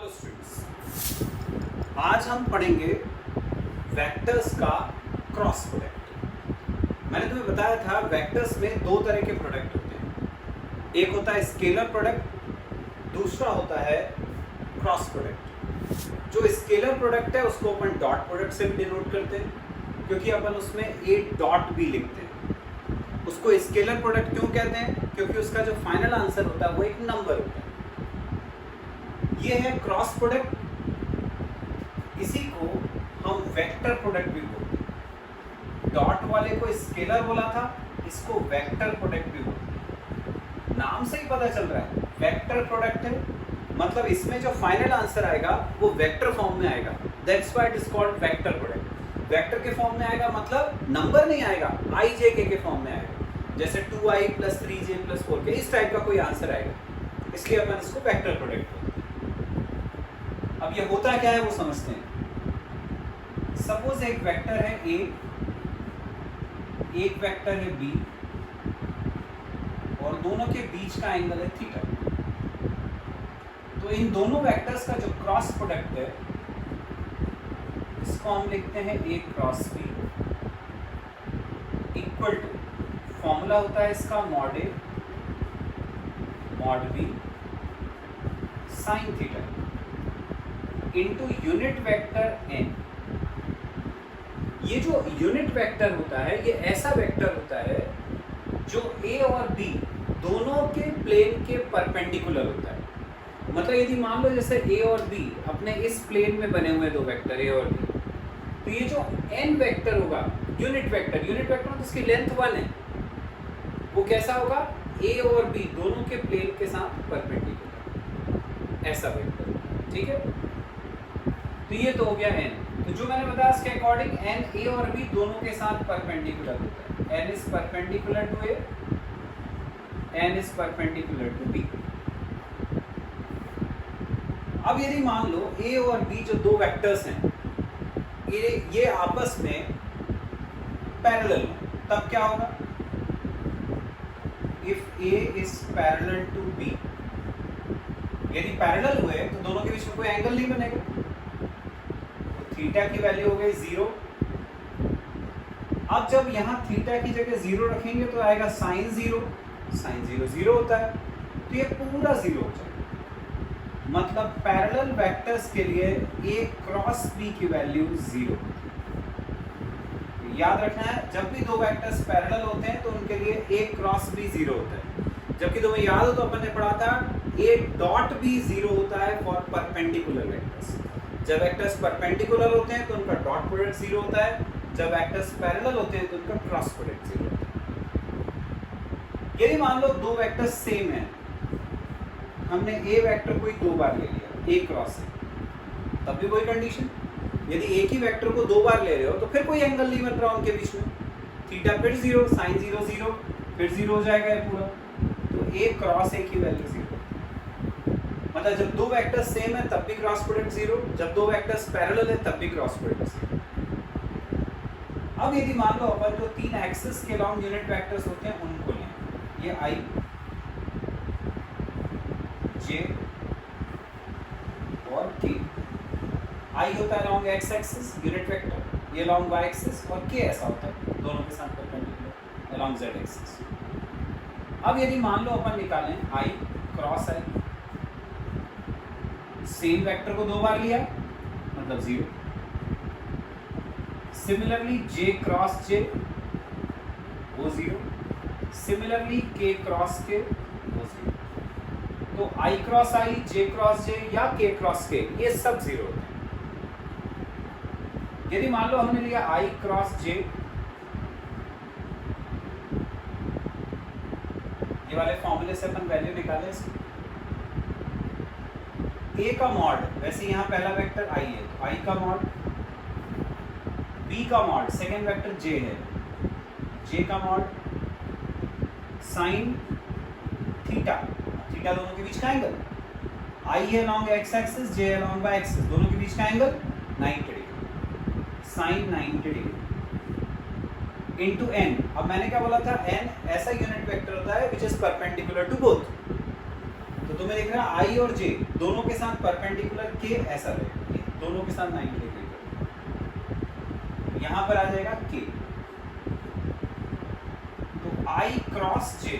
Hello students, आज हम पढ़ेंगे वेक्टर्स का क्रॉस प्रोडक्ट। मैंने तुम्हें बताया था वेक्टर्स में दो तरह के प्रोडक्ट होते हैं, एक होता है स्केलर प्रोडक्ट, दूसरा होता है क्रॉस प्रोडक्ट। जो स्केलर प्रोडक्ट है उसको अपन डॉट प्रोडक्ट से भी डिनोट करते हैं, क्योंकि अपन उसमें एक डॉट भी लिखते हैं। उसको स्केलर प्रोडक्ट क्यों कहते हैं? क्योंकि उसका जो फाइनल आंसर होता है वो एक नंबर होता है। ये है क्रॉस प्रोडक्ट, इसी को हम वेक्टर प्रोडक्ट भी बोलते हैं। डॉट वाले को स्केलर बोला था, इसको वेक्टर प्रोडक्ट भी बोलते हैं। नाम से ही पता चल रहा है वेक्टर प्रोडक्ट है, मतलब इसमें जो फाइनल आंसर आएगा वो वेक्टर फॉर्म में आएगा। That's why it is called vector product. Vector के फॉर्म में आएगा मतलब नंबर नहीं आएगा, आई जे के फॉर्म में आएगा, जैसे 2i + 3j + 4k, इस टाइप का कोई आंसर आएगा, इसलिए अपन इसको वेक्टर प्रोडक्ट बोलते हैं। अब ये होता क्या है वो समझते हैं। सपोज एक वेक्टर है a, एक वेक्टर है b, और दोनों के बीच का एंगल है थीटा। तो इन दोनों वेक्टर्स का जो क्रॉस प्रोडक्ट है इसको हम लिखते हैं a cross b equal to, formula होता है इसका mod a mod b sin theta into unit vector n। ये जो यूनिट वेक्टर होता है ये ऐसा वेक्टर होता है जो a और b दोनों के प्लेन के परपेंडिकुलर होता है। मतलब यदि मान लो जैसे a और b अपने इस प्लेन में बने हुए दो वेक्टर a और b, तो ये जो n वेक्टर होगा यूनिट वेक्टर मतलब इसकी लेंथ 1 है, वो कैसा होगा? a और b दोनों के प्लेन के साथ परपेंडिकुलर, ऐसा वेक्टर। ठीक है, तो ये तो हो गया n। तो जो मैंने बताया इसके अकॉर्डिंग n a और b दोनों के साथ परपेंडिकुलर होता है। n is perpendicular to a, n is perpendicular to b। अब यदि मान लो a और b जो दो वेक्टर्स हैं ये आपस में पैरेलल हो, तब क्या होगा? If a is parallel to b, यदि पैरेलल हुए तो दोनों के बीच में कोई एंगल नहीं बनेगा, थीटा की वैल्यू हो गई 0। अब जब यहाँ थीटा की जगह 0 रखेंगे तो आएगा साइन 0, साइन 0 0 होता है, तो ये पूरा 0 हो जाएगा। मतलब पैरेलल वेक्टर्स के लिए a क्रॉस b की वैल्यू 0। याद रखना है, जब भी दो वेक्टर्स पैरेलल होते हैं तो उनके लिए a क्रॉस b 0 होता है। जबकि तुम्हें याद हो तो अपन ने पढ़ा था a डॉट b 0 होता है फॉर परपेंडिकुलर वेक्टर्स। जब वेक्टर्स परपेंडिकुलर होते हैं तो उनका डॉट प्रोडक्ट 0 होता है, जब वेक्टर्स पैरेलल होते हैं तो उनका क्रॉस प्रोडक्ट 0 होता है। यदि मान लो दो वेक्टर्स सेम हैं, हमने a वेक्टर को ही दो बार ले लिया a क्रॉस a, तब भी कोई कंडीशन। यदि एक ही वेक्टर को दो बार ले रहे हो तो फिर कोई एंगल नहीं बन रहा उनके बीच में, थीटा फिर 0, साइन 0 0, फिर 0 हो जाएगा ये पूरा। तो a क्रॉस a की वैल्यू 0। मतलब जब दो वेक्टर्स सेम है तब भी क्रॉस प्रोडक्ट 0, जब दो वेक्टर्स पैरेलल है तब भी क्रॉस प्रोडक्ट 0। अब यदि मान लो अपन जो तीन एक्सिस के लॉन्ग यूनिट वेक्टर्स होते हैं उनको लें, ये i j और k। i होता है long x axis unit vector, ये लॉन्ग y एक्सिस, और k ऐसा होता है दोनों के साथ परपेंडिकुलर लॉन्ग z एक्सिस। अब यदि मान लो अपन निकालें i cross i, same vector को दो बार लिया मतलब 0। सिमिलरली j क्रॉस j वो 0, सिमिलरली k क्रॉस k वो 0। तो i cross i, j cross j या k क्रॉस k ये सब 0 होते हैं। यदि मान लो हमने लिया i क्रॉस j, ये वाले फॉर्मूले से अपन वैल्यू निकालें इसकी। a का मॉड, वैसे यहाँ पहला वेक्टर i है तो i का मॉड, b का मॉड सेकेंड वेक्टर j है, j का मॉड साइन थीटा, थीटा दोनों के बीच का एंगल, i है लॉन्ग x एक्सिस, j है लॉन्ग y एक्सिस, दोनों के बीच का angle 90 degree, sine 90 degree into n। अब मैंने क्या बोला था, n ऐसा यूनिट वेक्टर होता है which is perpendicular to both. तो तुम्हें दिख रहा है आई और जे दोनों के साथ परपेंडिकुलर के ऐसा रहेगा, दोनों के साथ 90 डिग्री, यहां पर आ जाएगा के। तो आई क्रॉस जे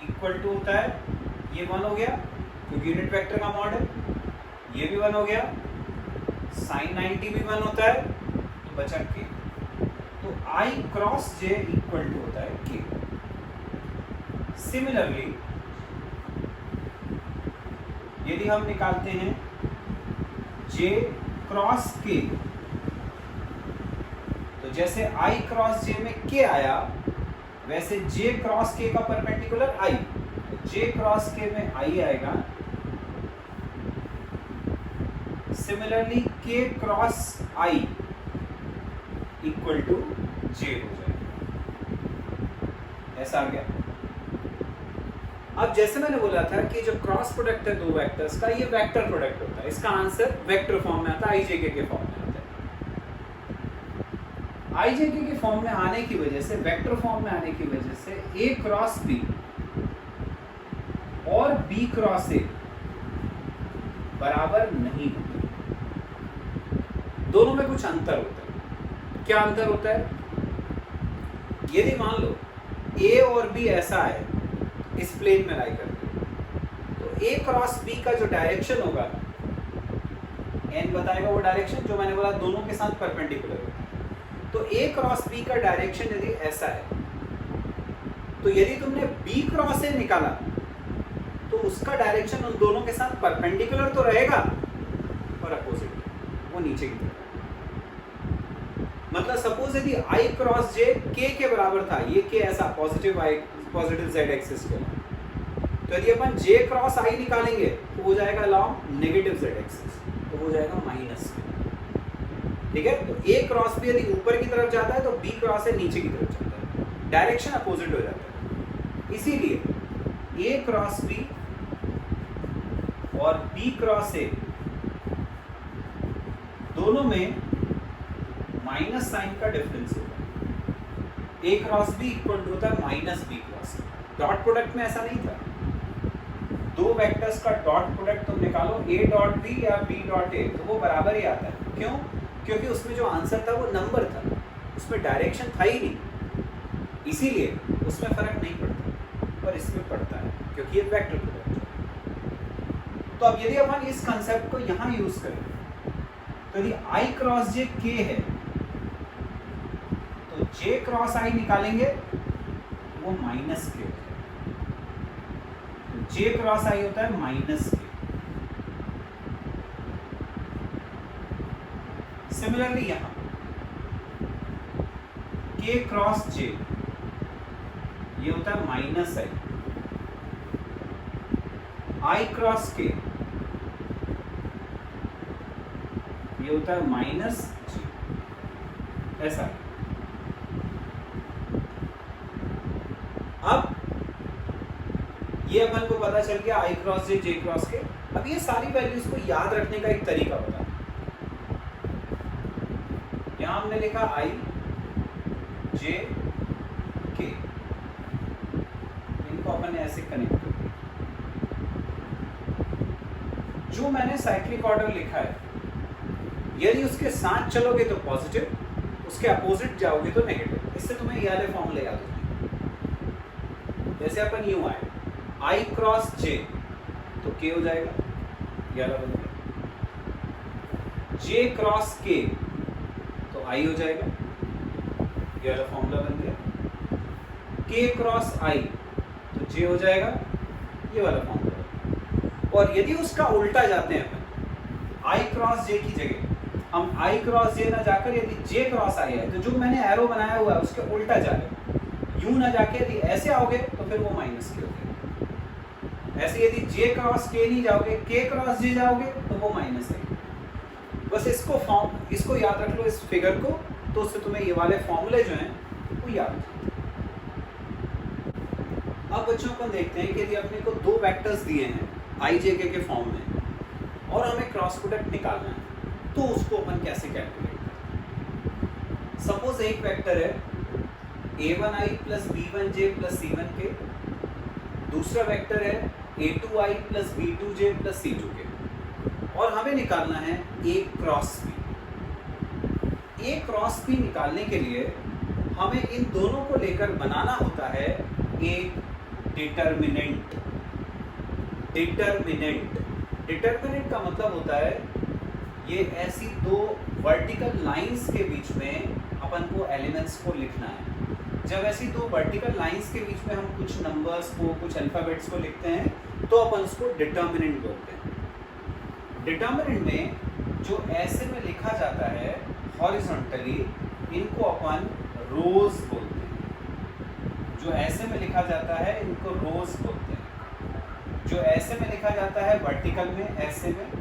इक्वल टू होता है, ये 1 हो गया क्योंकि यूनिट वेक्टर का मॉड है, ये भी 1 हो गया, साइन 90 भी 1 होता है, तो बचा के। तो आई क्रॉस जे इक्वल टू होता है के। सिमिलरली यदि हम निकालते हैं जे क्रॉस के, तो जैसे आई क्रॉस जे में के आया, वैसे जे क्रॉस के का परपेंडिकुलर आई, तो जे क्रॉस के में आई आएगा। सिमिलरली के क्रॉस आई इक्वल टू जे हो जाएगा, ऐसा आ गया। अब जैसे मैंने बोला था कि जो क्रॉस प्रोडक्ट है दो वेक्टर्स का, ये वेक्टर प्रोडक्ट होता है, इसका आंसर वेक्टर फॉर्म में आता है, आईजेके के फॉर्म में आता है। आईजेके के फॉर्म में आने की वजह से, वेक्टर फॉर्म में आने की वजह से ए क्रॉस बी और बी क्रॉस ए बराबर नहीं होते, दोनों में कुछ अंतर होता है। क्या अंतर होता है? यदि मान लो ए और बी ऐसा है, इस प्लेन में लाई करते, तो ए क्रॉस बी का जो डायरेक्शन होगा, एन बताएगा वो डायरेक्शन जो मैंने बोला दोनों के साथ परपेंडिकुलर होता है। तो ए क्रॉस बी का डायरेक्शन यदि ऐसा है, तो यदि तुमने बी क्रॉस ए निकाला, तो उसका डायरेक्शन उन दोनों के साथ परपेंडिकुलर तो रहेगा और अपोजिट, वो नीचे की तरफ। मतलब सपोज यदि आई क्रॉस जे के बराबर था, ये के ऐसा पॉजिटिव आई, पॉजिटिव जेड एक्सिस के, तो यदि अपन जे क्रॉस आई निकालेंगे तो हो जाएगा अलॉन्ग नेगेटिव जेड एक्सिस, तो हो जाएगा माइनस। ठीक है, तो ए क्रॉस बी यदि ऊपर की तरफ जाता है तो बी क्रॉस ए नीचे की तरफ जाता है, डायरेक्शन अपोजिट हो जाता है। इसीलिए ए क्रॉस बी और बी क्रॉस ए दोनों में माइनस साइन का डिफरेंस होगा। A cross B equal to होता है minus B cross. Dot product में ऐसा नहीं था, दो वेक्टर्स का डॉट प्रोडक्ट तुम निकालो, ए डॉट बी या बी डॉट ए, तो वो बराबर ही आता है। क्यों? क्योंकि उसमें जो आंसर था वो नंबर था, उसमें डायरेक्शन था ही नहीं, इसीलिए उसमें फर्क नहीं पड़ता, पर इसमें पड़ता है क्योंकि ये वेक्टर प्रोडक्ट है। तो अब यदि अपन इस कंसेप्ट को यहां यूज करें, तो यदि आई क्रॉस जे के है, तो जे क्रॉस आई निकालेंगे वो माइनस के होता है, तो जे क्रॉस आई होता है माइनस के। सिमिलरली यहां के क्रॉस जे ये होता है माइनस आई, आई क्रॉस के ये होता है माइनस जी, ऐसा। अब ये अपन को पता चल गया आई क्रॉस जे, जे क्रॉस के। अब ये सारी वैल्यूज को याद रखने का एक तरीका बता। यहां हमने लिखा आई जे के, इनको अपन ऐसे कनेक्ट कर, जो मैंने साइक्लिक ऑर्डर लिखा है, यदि उसके साथ चलोगे तो पॉजिटिव, उसके अपोजिट जाओगे तो नेगेटिव। इससे तुम्हें ये वाले फॉर्मूले याद हो जाएंगे। जैसे अपन यूं आए, आई क्रॉस जे तो के हो जाएगा, ये वाला बन गया। जे क्रॉस के तो आई हो जाएगा, ये वाला फॉर्मूला बन गया। के क्रॉस आई तो जे हो जाएगा, ये वाला फॉर्मूला। और यदि उसका उल्टा जाते हैं अपन, आई क्रॉस जे की जगह हम आई क्रॉस जे ना जाकर यदि जे क्रॉस आई है, तो जो मैंने एरो बनाया हुआ है उसके उल्टा जाए, यूं ना जाके यदि ऐसे आओगे तो फिर वो माइनस के हो जाएगा। ऐसे यदि जे क्रॉस के नहीं जाओगे, के क्रॉस जे जाओगे तो वो माइनस है। बस इसको याद रख लो, इस फिगर को, तो उससे तुम्हें ये वाले फॉर्मूले जो हैं वो याद हो जाएंगे। अब बच्चों को देखते हैं कि यदि अपने को दो वेक्टर्स दिए हैं आई जे के फॉर्म में और हमें क्रॉस प्रोडक्ट निकालना है, तो उसको अपन कैसे कैलकुलेट करें। सपोज एक वेक्टर है a1i plus b1j plus c1k दूसरा वेक्टर है a2i plus b2j plus c2k, और हमें निकालना है a cross b। a cross b निकालने के लिए हमें इन दोनों को लेकर बनाना होता है एक डिटर्मिनेंट। डिटर्मिनेंट का मतलब होता है ये ऐसी दो वर्टिकल लाइंस के बीच में अपन को एलिमेंट्स को लिखना है। जब ऐसी दो वर्टिकल लाइंस के बीच में हम कुछ नंबर्स को, कुछ अल्फाबेट्स को लिखते हैं तो अपन उसको डिटर्मिनेंट बोलते हैं। डिटर्मिनेंट में जो ऐसे में लिखा जाता है हॉरिजॉन्टली, इनको अपन रोज बोलते हैं। जो ऐसे में लिखा जाता है इनको रोज बोलते हैं। जो ऐसे में लिखा जाता है वर्टिकल में, ऐसे में,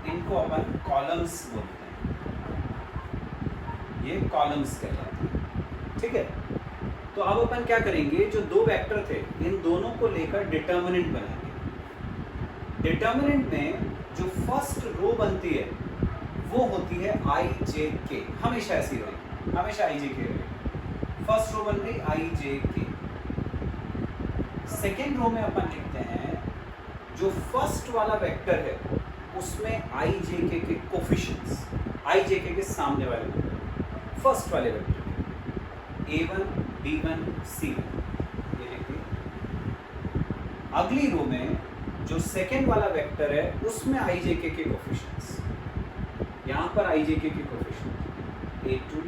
इनको अपन कॉलम्स बोलते हैं। ये कॉलम्स कहलाते हैं, ठीक है। तो अब अपन क्या करेंगे, जो दो वेक्टर थे इन दोनों को लेकर डिटर्मिनेंट बनाएंगे। डिटर्मिनेंट में जो फर्स्ट रो बनती है वो होती है i j k, हमेशा ऐसी रहेगी, हमेशा i j k रहेगी। फर्स्ट रो बन गई i j k। Second row में अपन लिखते हैं जो फर्स्ट वाला वेक्टर है उसमें i j k के कोफिशिएंट्स, i j k के सामने वाले वेक्टर, फर्स्ट वाले वेक्टर a1 b1 c1, ये लिखिए। अगली रो में जो सेकेंड वाला वेक्टर है उसमें i j k के कोफिशिएंट्स, यहाँ पर i j k के कोफिशिएंट a2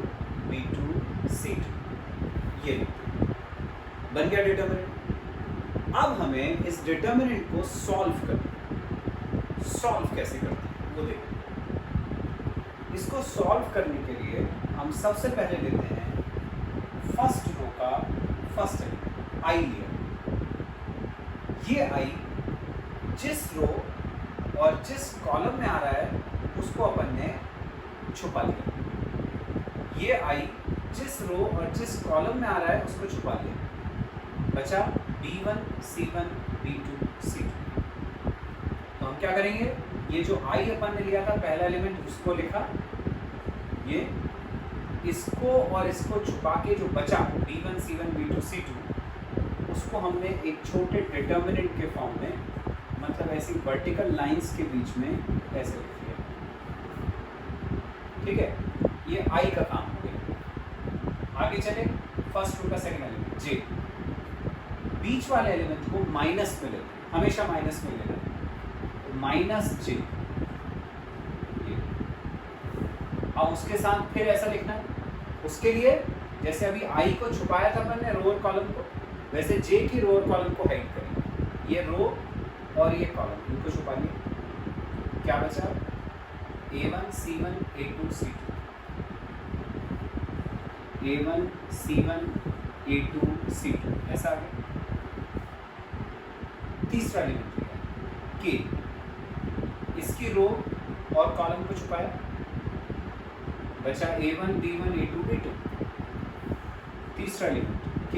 b2 c2, ये लिखिए। बन गया डिटर्मिनेंट। अब हमें इस डिटर्मिनेंट को सॉल्व करना है। सॉल्व कैसे करते हैं वो देखिए। इसको सॉल्व करने के लिए हम सबसे पहले लेते हैं फर्स्ट रो का फर्स्ट एलिमेंट i लिया। ये i जिस रो और जिस कॉलम में आ रहा है उसको अपन ने छुपा लिया। ये i जिस रो और जिस कॉलम में आ रहा है उसको छुपा लिया। बचा b1 c1 b2 c2। तो हम क्या करेंगे, ये जो i अपन ने लिया था पहला एलिमेंट उसको लिखा, ये इसको और इसको छुपा के जो बचा b1 c1 b2 c2 उसको हमने एक छोटे डिटर्मिनेंट के फॉर्म में, मतलब ऐसी वर्टिकल लाइंस के बीच में ऐसे लिख दिया, ठीक है। ये i का काम हो गया। आगे चले, फर्स्ट रो का सेकंड एलिमेंट j, बीच वाले एलिमेंट को माइनस में लेते हैं, हमेशा माइनस में लेना है, तो माइनस j। अब उसके साथ फिर ऐसा लिखना है। उसके लिए जैसे अभी i को छुपाया था मैंने रो और कॉलम को, वैसे j की रो और कॉलम को हाइड करेंगे। ये रो और ये कॉलम इनको छुपा लिया। क्या बचा, a1 c1 a2 c2, a1 c1 a2 c2, ऐसा आ गया। तीसरा एलिमेंट लिया k, इसकी रो और कॉलम को छुपाया, बचा a1 b1 a2 b2। तीसरा element k,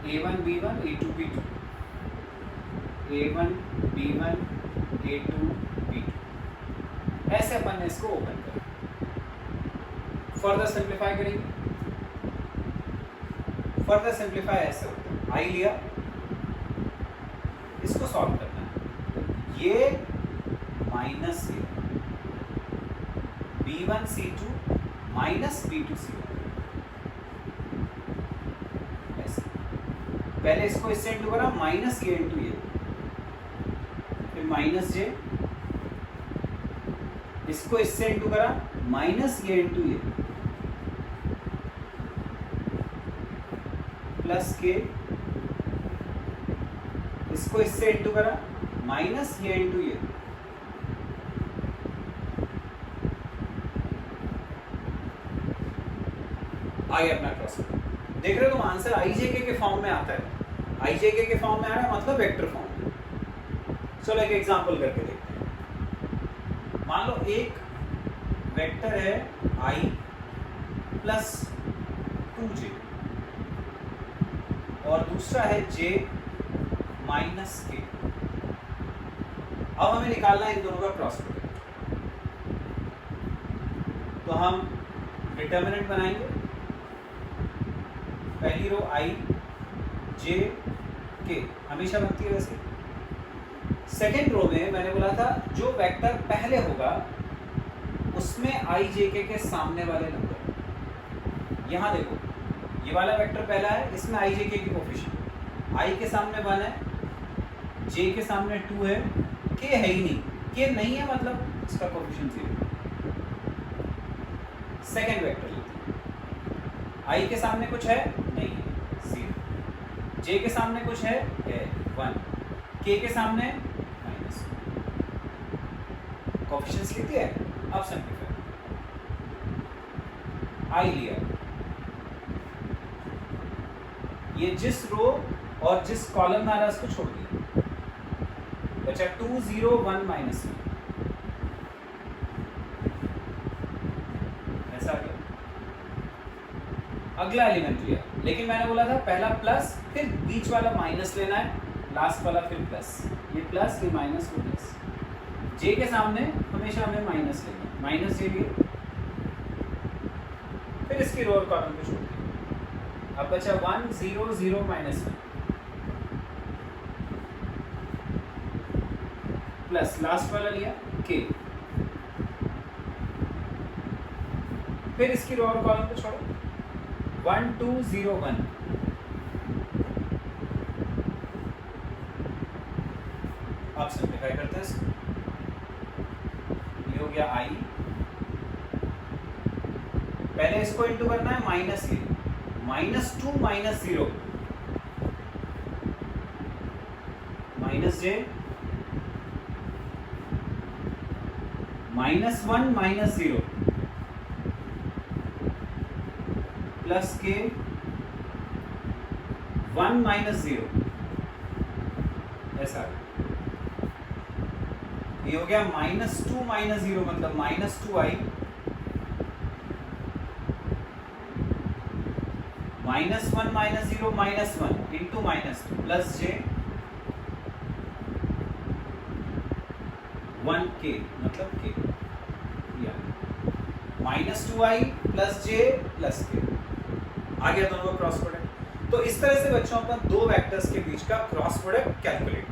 a1 b1 a2 b2, a1 b1 a2 b2। ऐसे अपन ने इसको ओपन करें। फर्दर सिंप्लीफाई करेंगे। फर्दर सिंप्लीफाई ऐसे होता है, i लिया, इसको सॉल्व करना है। ये माइनस ये b1 c2 minus b2 c1, ऐसे। पहले इसको इससे इंटू करा, माइनस ये इंटू ये, फिर माइनस j, इसको इससे इंटू करा, माइनस ये इंटू ये, प्लस के, इसको इससे इंटू करा, माइनस ये इंटू ये, आगे अपना क्रॉस। देख रहे हो तुम, आंसर i j k के फॉर्म में आता है। i j k के फॉर्म में आ रहा है मतलब वेक्टर फॉर्म में। चलो एक एग्जांपल करके देखते हैं। मान लो एक वेक्टर है i प्लस 2j और दूसरा है j माइनस k। अब हमें निकालना है इन दोनों का क्रॉस प्रोडक्ट। तो हम डिटर्मिनेंट बनाएंगे। पहली रो i, जे के हमेशा बनती है वैसे। सेकेंड रो में मैंने बोला था जो वेक्टर पहले होगा उसमें आई जे के सामने वाले नंबर। यहाँ देखो ये वाला वेक्टर पहला है, इसमें आई जे के की कोफिशिएंट, आई के सामने 1 है, जे के सामने 2 है, के है ही नहीं, के नहीं है मतलब इसका कोफिशिएंट 0। सेकेंड वेक्टर लेते हैं, आई के सामने कुछ है नहीं है 0, जे के सामने कुछ है 1, के के सामने -1। कोफिशिएंट्स लिख दिया है। अब सिंप्लीफाई, आई लिया, ये जिस रो और जिस कॉलम में आ रहा है उसको छोड़ दिया, बचा 2 0 1 -1, ऐसा आ गया। अगला एलिमेंट लिया, लेकिन मैंने बोला था पहला प्लस फिर बीच वाला माइनस लेना है, लास्ट वाला फिर प्लस, ये प्लस ये माइनस वो प्लस। जे के सामने हमेशा हमें माइनस लेना है, माइनस जे लिए, फिर इसकी रो और कॉलम को छोड़ दिया। अब बचा 1 0 0 -1 प्लस लास्ट वाला लिया के, फिर इसकी रो और कॉलम को छोड़ो 1 2 0 1। आप सिंप्लीफाई करते हैं इसको, ये हो गया आई, पहले इसको इंटू करना है माइनस ये, -2 -0 माइनस जे, -1 -0 प्लस के 1 -0, ऐसा ये हो गया -2 -0 मतलब -2i, -1 -0 -1 इंटू -2 प्लस जे 1k मतलब k, -2i प्लस जे प्लस के, आ गया दोनों का क्रॉस प्रोडक्ट। तो इस तरह से बच्चों अपन दो वेक्टर्स के बीच का क्रॉस प्रोडक्ट कैलकुलेट